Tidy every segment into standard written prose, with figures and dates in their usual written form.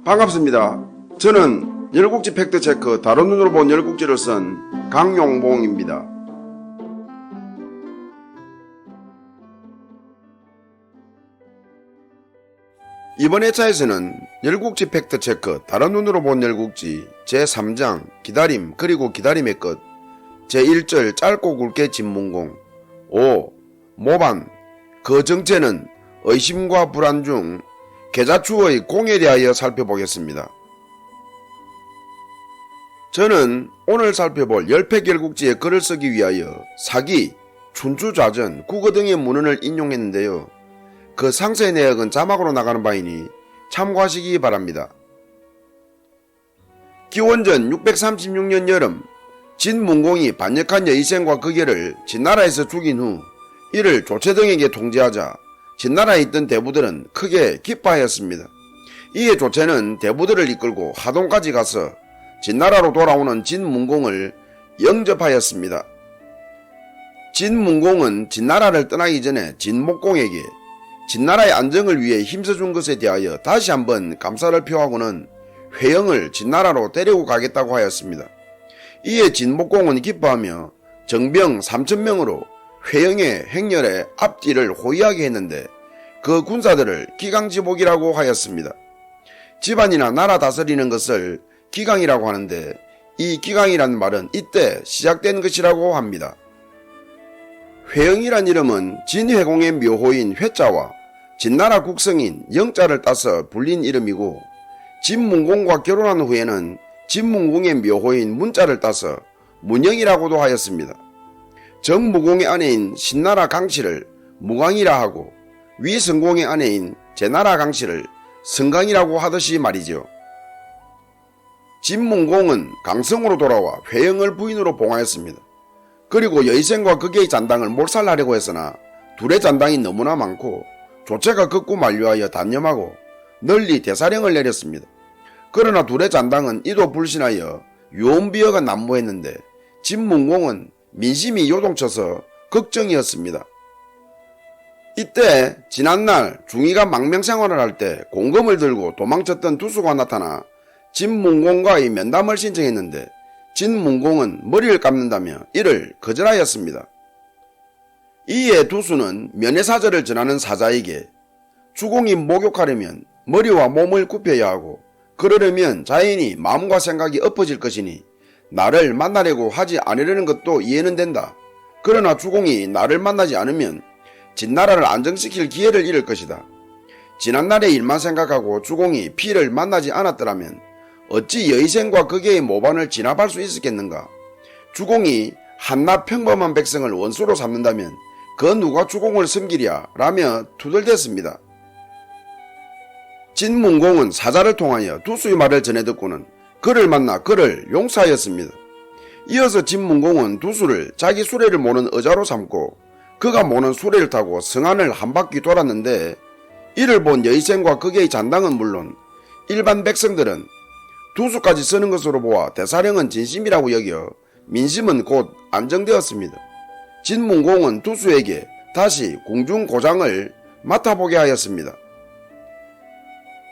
반갑습니다. 저는 열국지 팩트체크 다른 눈으로 본 열국지를 쓴 강용봉입니다. 이번 회차에서는 열국지 팩트체크 다른 눈으로 본 열국지 제3장 기다림 그리고 기다림의 끝 제1절 짧고 굵게 진문공 5. 모반 그 정체는 의심과 불안 중 계좌추의 공에 대하여 살펴보겠습니다. 저는 오늘 살펴볼 열팩열국지의 글을 쓰기 위하여 사기, 춘추좌전, 국어 등의 문헌을 인용했는데요. 그 상세의 내역은 자막으로 나가는 바이니 참고하시기 바랍니다. 기원전 636년 여름 진문공이 반역한 여의생과 그계를 진나라에서 죽인 후 이를 조체 등에게 통지하자 진나라에 있던 대부들은 크게 기뻐하였습니다. 이에 조체는 대부들을 이끌고 하동까지 가서 진나라로 돌아오는 진문공을 영접하였습니다. 진문공은 진나라를 떠나기 전에 진목공에게 진나라의 안정을 위해 힘써준 것에 대하여 다시 한번 감사를 표하고는 회영을 진나라로 데리고 가겠다고 하였습니다. 이에 진목공은 기뻐하며 정병 3,000명으로 회영의 행렬에 앞뒤를 호위하게 했는데 그 군사들을 기강지복이라고 하였습니다. 집안이나 나라 다스리는 것을 기강이라고 하는데 이 기강이란 말은 이때 시작된 것이라고 합니다. 회영이란 이름은 진회공의 묘호인 회자와 진나라 국성인 영자를 따서 불린 이름이고 진문공과 결혼한 후에는 진문공의 묘호인 문자를 따서 문영이라고도 하였습니다. 정무공의 아내인 신나라 강씨를 무강이라 하고 위성공의 아내인 제나라 강씨를 성강이라고 하듯이 말이죠. 진문공은 강성으로 돌아와 회영을 부인으로 봉하였습니다. 그리고 여의생과 그계의 잔당을 몰살하려고 했으나 둘의 잔당이 너무나 많고 조체가 극구 만류하여 단념하고 널리 대사령을 내렸습니다. 그러나 둘의 잔당은 이도 불신하여 유언비어가 난무했는데 진문공은 민심이 요동쳐서 걱정이었습니다. 이때 지난날 중이가 망명생활을 할 때 공금을 들고 도망쳤던 두수가 나타나 진문공과의 면담을 신청했는데 진문공은 머리를 감는다며 이를 거절하였습니다. 이에 두수는 면회사절을 전하는 사자에게 주공이 목욕하려면 머리와 몸을 굽혀야 하고 그러려면 자연히 마음과 생각이 엎어질 것이니 나를 만나려고 하지 않으려는 것도 이해는 된다. 그러나 주공이 나를 만나지 않으면 진나라를 안정시킬 기회를 잃을 것이다. 지난날의 일만 생각하고 주공이 피를 만나지 않았더라면 어찌 여의생과 그계의 모반을 진압할 수 있었겠는가. 주공이 한낱 평범한 백성을 원수로 삼는다면 그 누가 주공을 섬기랴 라며 투덜댔습니다. 진문공은 사자를 통하여 두수의 말을 전해 듣고는 그를 만나 그를 용서하였습니다. 이어서 진문공은 두수를 자기 수레를 모는 의자로 삼고 그가 모는 수레를 타고 성안을 한 바퀴 돌았는데 이를 본 여의생과 그계의 잔당은 물론 일반 백성들은 두수까지 쓰는 것으로 보아 대사령은 진심이라고 여겨 민심은 곧 안정되었습니다. 진문공은 두수에게 다시 궁중고장을 맡아보게 하였습니다.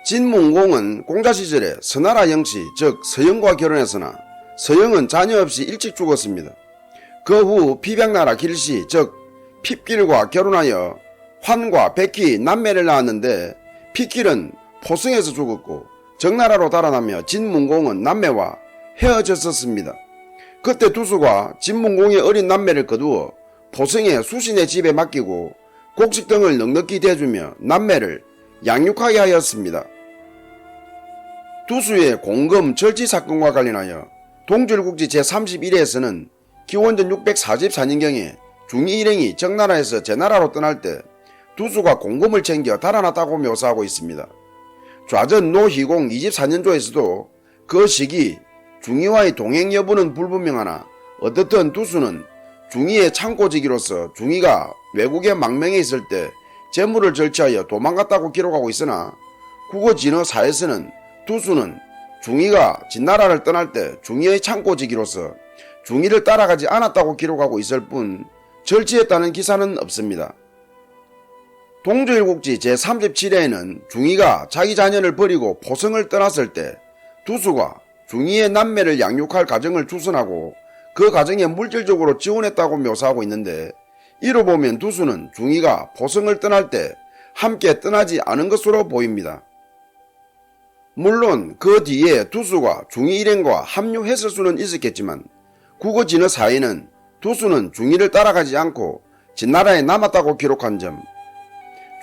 진문공은 공자 시절에 서나라 영씨 즉 서영과 결혼했으나 서영은 자녀 없이 일찍 죽었습니다. 그 후 피백나라 길씨 즉 핍길과 결혼하여 환과 백희 남매를 낳았는데 핍길은 포승에서 죽었고 정나라로 달아나며 진문공은 남매와 헤어졌었습니다. 그때 두수가 진문공의 어린 남매를 거두어 포승의 수신의 집에 맡기고 곡식 등을 넉넉히 대주며 남매를 양육하게 하였습니다. 두수의 공금 절지 사건과 관련하여 동절국지 제31회에서는 기원전 644년경에 중이 일행이 정나라에서 제나라로 떠날 때 두수가 공금을 챙겨 달아났다고 묘사하고 있습니다. 좌전 노희공 24년조에서도 그 시기 중이와의 동행 여부는 불분명하나 어떻든 두수는 중이의 창고지기로서 중이가 외국에 망명해 있을 때 재물을 절취하여 도망갔다고 기록하고 있으나 국어진어사에서는 두수는 중이가 진나라를 떠날 때 중이의 창고지기로서 중이를 따라가지 않았다고 기록하고 있을 뿐 절취했다는 기사는 없습니다. 동조일국지 제37회에는 중이가 자기 자녀를 버리고 포성을 떠났을 때 두수가 중이의 남매를 양육할 가정을 주선하고 그 가정에 물질적으로 지원했다고 묘사하고 있는데, 이로 보면 두수는 중이가 포성을 떠날 때 함께 떠나지 않은 것으로 보입니다. 물론 그 뒤에 두수가 중이 일행과 합류했을 수는 있었겠지만 국어 진어 사에는 두수는 중이를 따라가지 않고 진나라에 남았다고 기록한 점,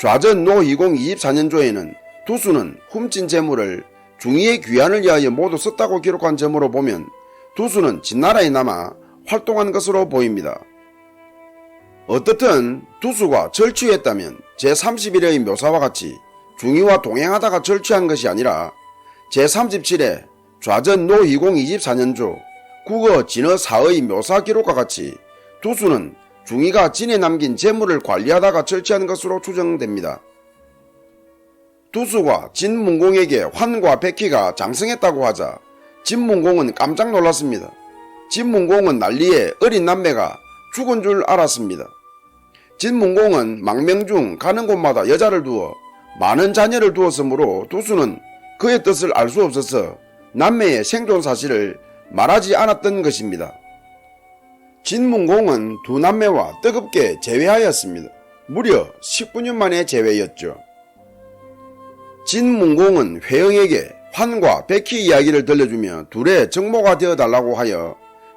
좌전 노20 24년조에는 두수는 훔친 재물을 중이의 귀환을 위하여 모두 썼다고 기록한 점으로 보면 두수는 진나라에 남아 활동한 것으로 보입니다. 어떻든 두수가 절취했다면 제31회의 묘사와 같이 중이와 동행하다가 절취한 것이 아니라 제37회 좌전 노20 24년조 국어 진어 사의 묘사 기록과 같이 두수는 중이가 진에 남긴 재물을 관리하다가 절취한 것으로 추정됩니다. 두수가 진문공에게 환과 백희가 장성했다고 하자 진문공은 깜짝 놀랐습니다. 진문공은 난리에 어린 남매가 죽은 줄 알았습니다. 진문공은 망명 중 가는 곳마다 여자를 두어 많은 자녀를 두었으므로 두수는 그의 뜻을 알 수 없어서 남매의 생존 사실을 말하지 않았던 것입니다. 진문공은 두 남매와 뜨겁게 재회하였습니다. 무려 19년 만의 재회였죠. 진문공은 회영에게 환과 백희 이야기를 들려주며 둘의 정모가 되어달라고 하여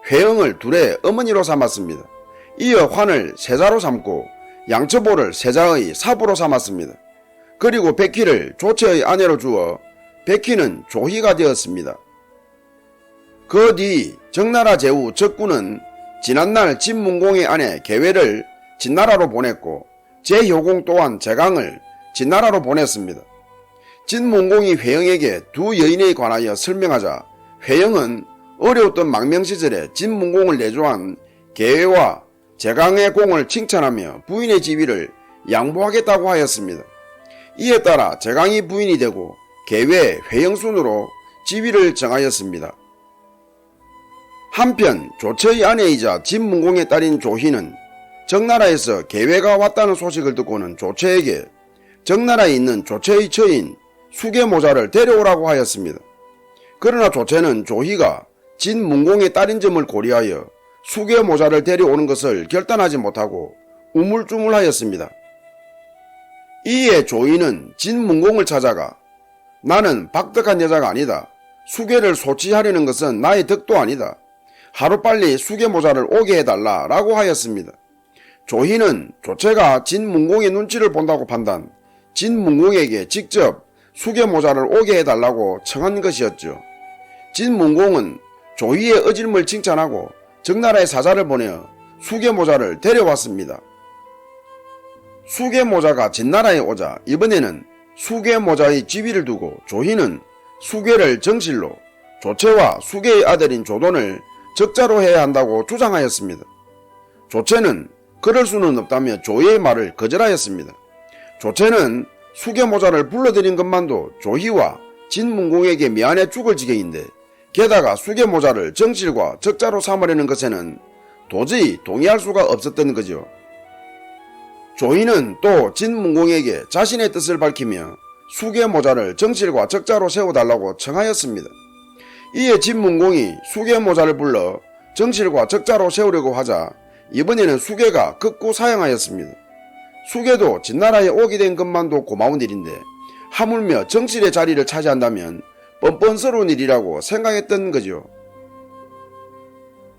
회영을 둘의 어머니로 삼았습니다. 이어 환을 세자로 삼고 양처보를 세자의 사부로 삼았습니다. 그리고 백희를 조체의 아내로 주어 백희는 조희가 되었습니다. 그 뒤 정나라 제후 적군은 지난날 진문공의 아내 계외를 진나라로 보냈고 제효공 또한 제강을 진나라로 보냈습니다. 진문공이 회영에게 두 여인에 관하여 설명하자 회영은 어려웠던 망명시절에 진문공을 내조한 계외와 제강의 공을 칭찬하며 부인의 지위를 양보하겠다고 하였습니다. 이에 따라 제강이 부인이 되고 계외 회영순으로 지위를 정하였습니다. 한편 조처의 아내이자 진문공의 딸인 조희는 정나라에서 계외가 왔다는 소식을 듣고는 조처에게 정나라에 있는 조처의 처인 수계모자를 데려오라고 하였습니다. 그러나 조처는 조희가 진문공의 딸인 점을 고려하여 수계모자를 데려오는 것을 결단하지 못하고 우물쭈물하였습니다. 이에 조희는 진문공을 찾아가 나는 박덕한 여자가 아니다. 수계를 소치하려는 것은 나의 덕도 아니다. 하루빨리 수계모자를 오게 해달라 라고 하였습니다. 조희는 조처가 진문공의 눈치를 본다고 판단, 진문공에게 직접 수계모자를 오게 해달라고 청한 것이었죠. 진문공은 조희의 어질물 칭찬하고 정나라에 사자를 보내어 수계모자를 데려왔습니다. 수계모자가 진나라에 오자 이번에는 수계모자의 지위를 두고 조희는 수계를 정실로, 조처와 수계의 아들인 조돈을 적자로 해야 한다고 주장하였습니다. 조처는 그럴 수는 없다며 조희의 말을 거절하였습니다. 조처는 수계모자를 불러들인 것만도 조희와 진문공에게 미안해 죽을 지경인데 게다가 수계모자를 정실과 적자로 삼으려는 것에는 도저히 동의할 수가 없었던 거죠. 조희는 또 진문공에게 자신의 뜻을 밝히며 수계모자를 정실과 적자로 세워달라고 청하였습니다. 이에 진문공이 수계모자를 불러 정실과 적자로 세우려고 하자 이번에는 수계가 극구 사양하였습니다. 수계도 진나라에 오게 된 것만도 고마운 일인데 하물며 정실의 자리를 차지한다면 뻔뻔스러운 일이라고 생각했던 거죠.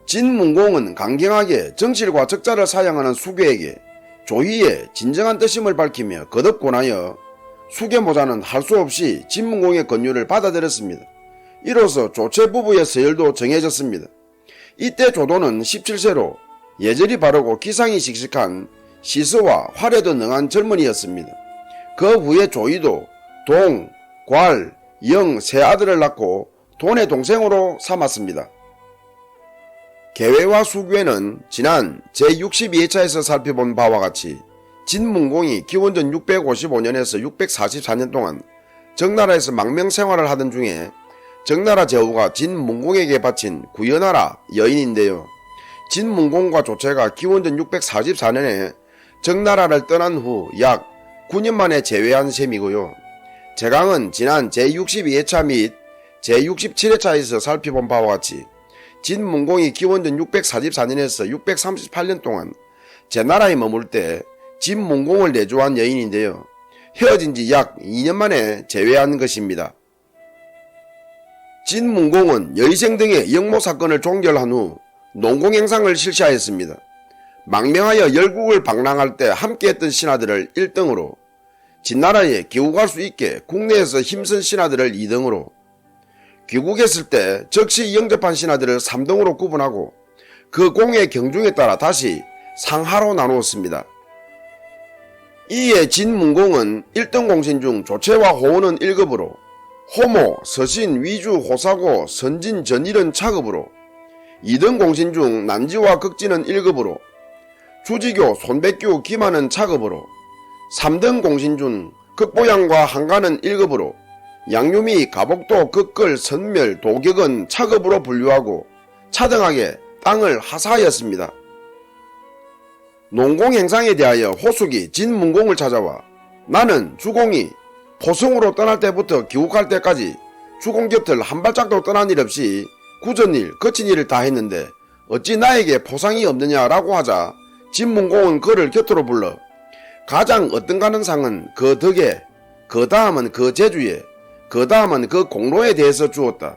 진문공은 강경하게 정실과 적자를 사양하는 수계에게 조희의 진정한 뜻임을 밝히며 거듭 권하여 수계모자는 할 수 없이 진문공의 권유를 받아들였습니다. 이로써 조처 부부의 서열도 정해졌습니다. 이때 조돈은 17세로 예절이 바르고 기상이 씩씩한 시서와 활에도 능한 젊은이였습니다. 그 후에 조희도 동, 괄, 영 세 아들을 낳고 돈의 동생으로 삼았습니다. 계외와 수괴는 지난 제62회차에서 살펴본 바와 같이 진문공이 기원전 655년에서 644년 동안 정나라에서 망명 생활을 하던 중에 정나라 제후가 진문공에게 바친 구연하라 여인인데요. 진문공과 조처가 기원전 644년에 정나라를 떠난 후 약 9년 만에 재회한 셈이고요. 제강은 지난 제62회차 및 제67회차에서 살펴본 바와 같이 진문공이 기원전 644년에서 638년 동안 제나라에 머물 때 진문공을 내조한 여인인데요. 헤어진 지 약 2년 만에 재회한 것입니다. 진문공은 여의생 등의 역모사건을 종결한 후 농공행상을 실시하였습니다. 망명하여 열국을 방랑할 때 함께했던 신하들을 1등으로, 진나라에 귀국할 수 있게 국내에서 힘쓴 신하들을 2등으로, 귀국했을 때 적시 영접한 신하들을 3등으로 구분하고 그 공의 경중에 따라 다시 상하로 나누었습니다. 이에 진문공은 1등 공신 중 조체와 호원은 1급으로, 호모, 서신, 위주, 호사고, 선진, 전일은 차급으로, 2등 공신 중 난지와 극진은 1급으로, 주지교, 손백규, 기만은 차급으로, 3등 공신 중 극보양과 한가는 1급으로, 양유미, 가복도, 극걸, 선멸, 도격은 차급으로 분류하고 차등하게 땅을 하사하였습니다. 농공행상에 대하여 호숙이 진문공을 찾아와 나는 주공이 포성으로 떠날 때부터 귀국할 때까지 주공 곁을 한 발짝도 떠난 일 없이 굳은 일, 거친 일을 다 했는데 어찌 나에게 포상이 없느냐라고 하자 진문공은 그를 곁으로 불러 가장 어떤가는 상은 그 덕에, 그 다음은 그 재주에, 그 다음은 그 공로에 대해서 주었다.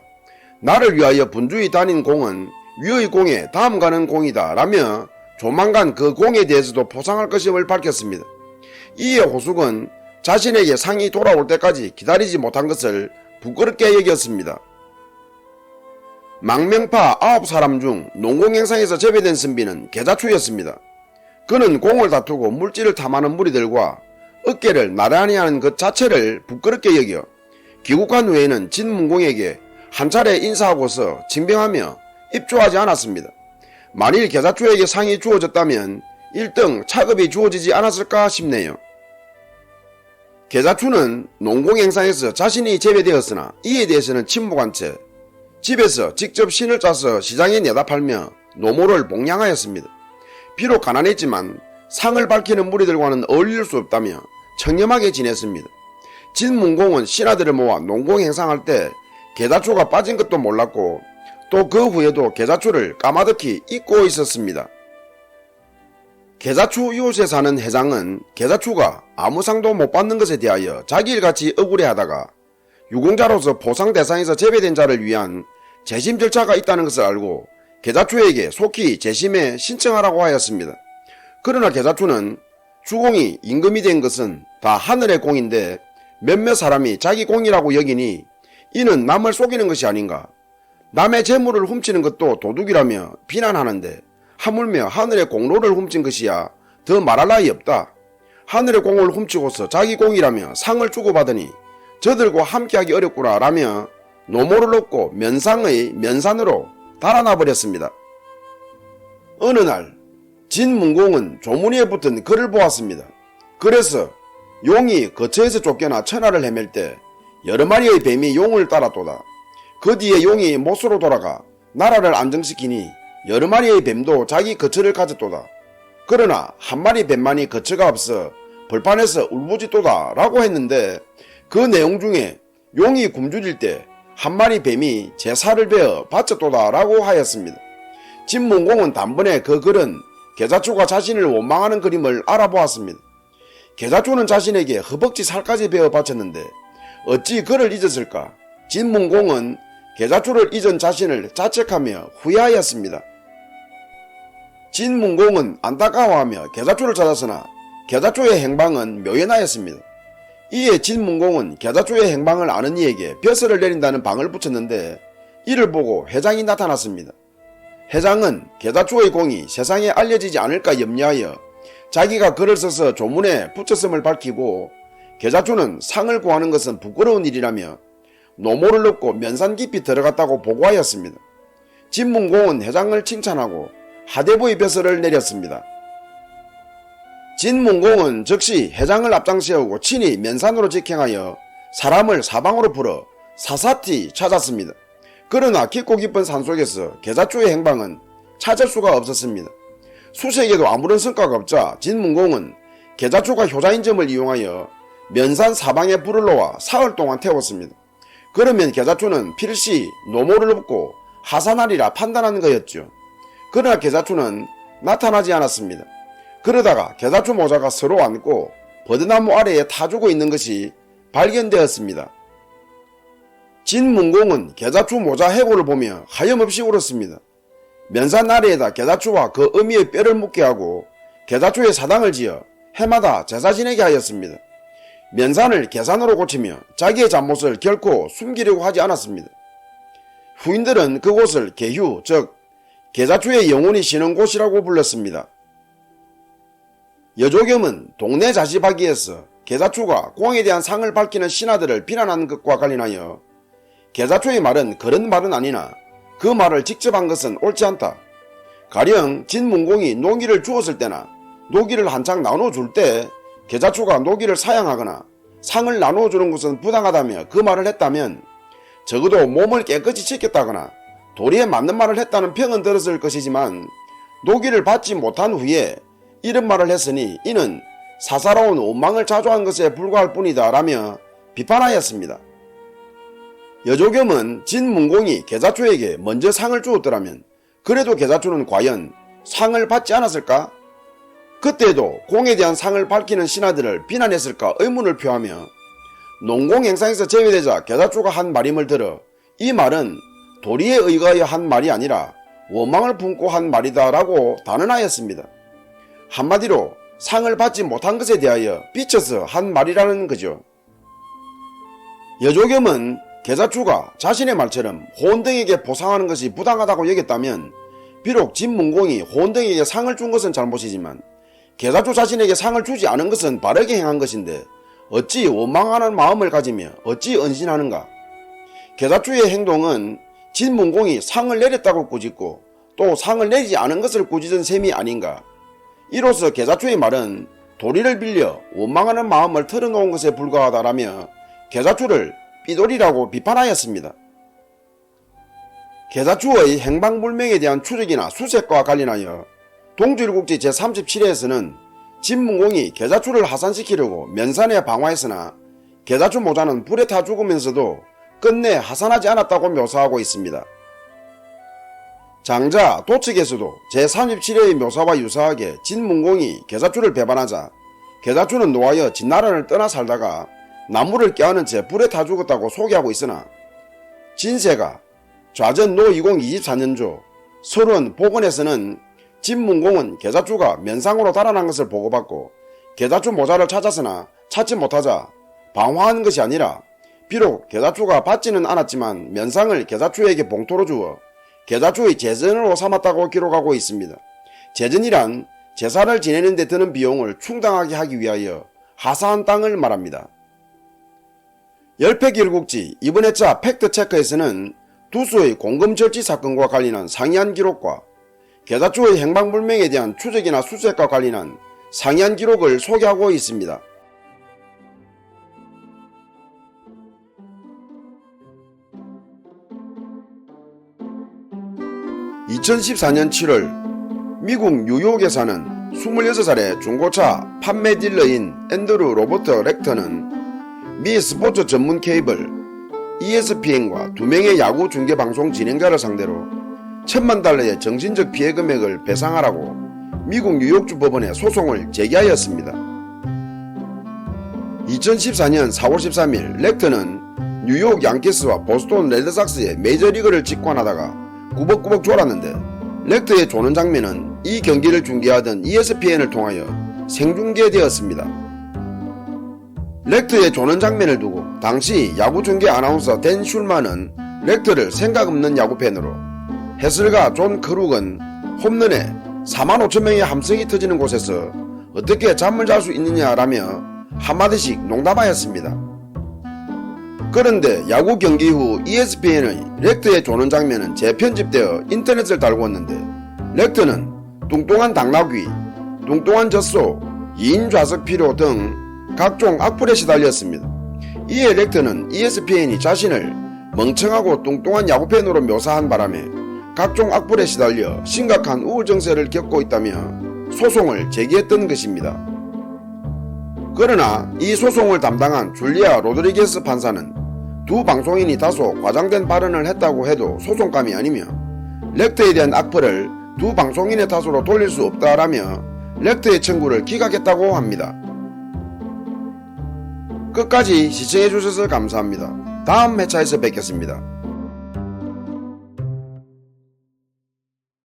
나를 위하여 분주히 다닌 공은 위의 공에 다음 가는 공이다 라며 조만간 그 공에 대해서도 포상할 것임을 밝혔습니다. 이에 호숙은 자신에게 상이 돌아올 때까지 기다리지 못한 것을 부끄럽게 여겼습니다. 망명파 9사람 중 농공행상에서 제외된 선비는 계자추였습니다. 그는 공을 다투고 물질을 탐하는 무리들과 어깨를 나란히 하는 것 자체를 부끄럽게 여겨 귀국한 후에는 진문공에게 한 차례 인사하고서 징병하며 입조하지 않았습니다. 만일 계자추에게 상이 주어졌다면 1등 차급이 주어지지 않았을까 싶네요. 계자추는 농공행상에서 자신이 제외되었으나 이에 대해서는 침묵한 채 집에서 직접 신을 짜서 시장에 내다 팔며 노모를 봉양하였습니다. 비록 가난했지만 상을 밝히는 무리들과는 어울릴 수 없다며 청렴하게 지냈습니다. 진문공은 신하들을 모아 농공행상할 때 계자추가 빠진 것도 몰랐고 또 그 후에도 계자추를 까마득히 잊고 있었습니다. 계자추 이웃에 사는 회장은 계자추가 아무 상도 못 받는 것에 대하여 자기 일같이 억울해하다가 유공자로서 포상 대상에서 제외된 자를 위한 재심 절차가 있다는 것을 알고 계자추에게 속히 재심에 신청하라고 하였습니다. 그러나 계자추는 주공이 임금이 된 것은 다 하늘의 공인데 몇몇 사람이 자기 공이라고 여기니 이는 남을 속이는 것이 아닌가, 남의 재물을 훔치는 것도 도둑이라며 비난하는데 하물며 하늘의 공로를 훔친 것이야 더 말할 나위 없다. 하늘의 공을 훔치고서 자기 공이라며 상을 주고받으니 저들과 함께하기 어렵구나 라며 노모를 얻고 면상의 면산으로 달아나 버렸습니다. 어느 날 진문공은 조무니에 붙은 글을 보았습니다. 그래서 용이 거처에서 쫓겨나 천하를 헤맬 때 여러 마리의 뱀이 용을 따랐도다. 그 뒤에 용이 못으로 돌아가 나라를 안정시키니 여러 마리의 뱀도 자기 거처를 가졌도다. 그러나 한 마리 뱀만이 거처가 없어 벌판에서 울부짖도다 라고 했는데 그 내용 중에 용이 굶주릴 때 한 마리 뱀이 제 살을 베어 바쳤도다 라고 하였습니다. 진문공은 단번에 그 글은 계자추가 자신을 원망하는 그림을 알아보았습니다. 계자추는 자신에게 허벅지 살까지 베어 바쳤는데 어찌 그를 잊었을까? 진문공은 계자추를 잊은 자신을 자책하며 후회하였습니다. 진문공은 안타까워하며 계자추를 찾았으나 계자추의 행방은 묘연하였습니다. 이에 진문공은 계자추의 행방을 아는 이에게 벼슬을 내린다는 방을 붙였는데 이를 보고 회장이 나타났습니다. 회장은 계자추의 공이 세상에 알려지지 않을까 염려하여 자기가 글을 써서 조문에 붙였음을 밝히고 계자추는 상을 구하는 것은 부끄러운 일이라며 노모를 넣고 면산 깊이 들어갔다고 보고하였습니다. 진문공은 회장을 칭찬하고 하대부의 벼슬을 내렸습니다. 진문공은 즉시 회장을 앞장세우고 친히 면산으로 직행하여 사람을 사방으로 풀어 사사티 찾았습니다. 그러나 깊고 깊은 산속에서 계자추의 행방은 찾을 수가 없었습니다. 수색에도 아무런 성과가 없자 진문공은 계자초가 효자인 점을 이용하여 면산 사방에 불을 놓아 사흘 동안 태웠습니다. 그러면 계자초는 필시 노모를 업고 하산하리라 판단한 거였죠. 그러나 계자초는 나타나지 않았습니다. 그러다가 계자초 모자가 서로 앉고 버드나무 아래에 타주고 있는 것이 발견되었습니다. 진문공은 계자초 모자 해골을 보며 하염없이 울었습니다. 면산 아래에다 계자초와 그 어미의 뼈를 묻게 하고 계자초에 사당을 지어 해마다 제사 지내게 하였습니다. 면산을 계산으로 고치며 자기의 잘못을 결코 숨기려고 하지 않았습니다. 후인들은 그곳을 계휴, 즉 계자초의 영혼이 쉬는 곳이라고 불렀습니다. 여조겸은 동네 자시박이에서 계자초가 공에 대한 상을 밝히는 신하들을 비난하는 것과 관련하여 계자초의 말은 그런 말은 아니나 그 말을 직접 한 것은 옳지 않다. 가령 진문공이 노기를 주었을 때나 노기를 한창 나눠줄 때 계자초가 노기를 사양하거나 상을 나눠주는 것은 부당하다며 그 말을 했다면 적어도 몸을 깨끗이 씻겼다거나 도리에 맞는 말을 했다는 평은 들었을 것이지만 노기를 받지 못한 후에 이런 말을 했으니 이는 사사로운 원망을 자조한 것에 불과할 뿐이다 라며 비판하였습니다. 여조겸은 진문공이 계자초에게 먼저 상을 주었더라면 그래도 계자초는 과연 상을 받지 않았을까? 그때도 공에 대한 상을 밝히는 신하들을 비난했을까 의문을 표하며 농공 행상에서 제외되자 계자초가 한 말임을 들어 이 말은 도리에 의거하여 한 말이 아니라 원망을 품고 한 말이다 라고 단언하였습니다. 한마디로 상을 받지 못한 것에 대하여 비춰서 한 말이라는 거죠. 여조겸은 계자초가 자신의 말처럼 호원등에게 보상하는 것이 부당하다고 여겼다면 비록 진문공이 호원등에게 상을 준 것은 잘못이지만 계자초 자신에게 상을 주지 않은 것은 바르게 행한 것인데 어찌 원망하는 마음을 가지며 어찌 언신하는가. 계자초의 행동은 진문공이 상을 내렸다고 꾸짖고 또 상을 내리지 않은 것을 꾸짖은 셈이 아닌가. 이로써 계자초의 말은 도리를 빌려 원망하는 마음을 털어놓은 것에 불과하다라며 계자초를 삐돌이라고 비판하였습니다. 계자초의 행방불명에 대한 추적이나 수색과 관련하여 동주일국지 제37회에서는 진문공이 계자초를 하산시키려고 면산에 방화했으나 계자초 모자는 불에 타 죽으면서도 끝내 하산하지 않았다고 묘사하고 있습니다. 장자 도측에서도 제37회의 묘사와 유사하게 진문공이 계자초를 배반하자 계자초는 노하여 진나라를 떠나 살다가 나무를 껴안은 채 불에 타 죽었다고 소개하고 있으나 진세가 좌전 노 2024년조 설원 복원에서는 진문공은 계자초가 면상으로 달아난 것을 보고받고 계자초 모자를 찾았으나 찾지 못하자 방화한 것이 아니라 비록 계자초가 받지는 않았지만 면상을 계자초에게 봉토로 주어 계자초의 제전으로 삼았다고 기록하고 있습니다. 제전이란 제사를 지내는 데 드는 비용을 충당하게 하기 위하여 하사한 땅을 말합니다. 열패길국지 이번 회차 팩트체크에서는 두수의 공금절지 사건과 관련한 상이한 기록과 계자초의 행방불명에 대한 추적이나 수색과 관련한 상이한 기록을 소개하고 있습니다. 2014년 7월 미국 뉴욕에 사는 26살의 중고차 판매 딜러인 앤드루 로버트 렉터는 미 스포츠 전문 케이블 ESPN과 2명의 야구 중계방송 진행자를 상대로 $10,000의 정신적 피해 금액을 배상하라고 미국 뉴욕주 법원에 소송을 제기하였습니다. 2014년 4월 13일 렉터는 뉴욕 양키스와 보스턴 레드삭스의 메이저리그를 직관하다가 꾸벅꾸벅 졸았는데 렉터의 조는 장면은 이 경기를 중계하던 ESPN을 통하여 생중계되었습니다. 렉터의 조는 장면을 두고 당시 야구 중계 아나운서 댄 슐만은 렉터를 생각 없는 야구팬으로, 해설가 존 크룩은 홈런에 45,000명의 함성이 터지는 곳에서 어떻게 잠을 잘 수 있느냐라며 한마디씩 농담하였습니다. 그런데 야구 경기 후 ESPN의 렉터의 조는 장면은 재편집되어 인터넷을 달구었는데 렉터는 뚱뚱한 당나귀, 뚱뚱한 젖소, 2인 좌석 필요 등 각종 악플에 시달렸습니다. 이에 렉터는 ESPN이 자신을 멍청하고 뚱뚱한 야구팬으로 묘사한 바람에 각종 악플에 시달려 심각한 우울 증세를 겪고 있다며 소송을 제기했던 것입니다. 그러나 이 소송을 담당한 줄리아 로드리게스 판사는 두 방송인이 다소 과장된 발언을 했다고 해도 소송감이 아니며 렉터에 대한 악플을 두 방송인의 탓으로 돌릴 수 없다라며 렉터의 청구를 기각했다고 합니다. 끝까지 시청해주셔서 감사합니다. 다음 회차에서 뵙겠습니다.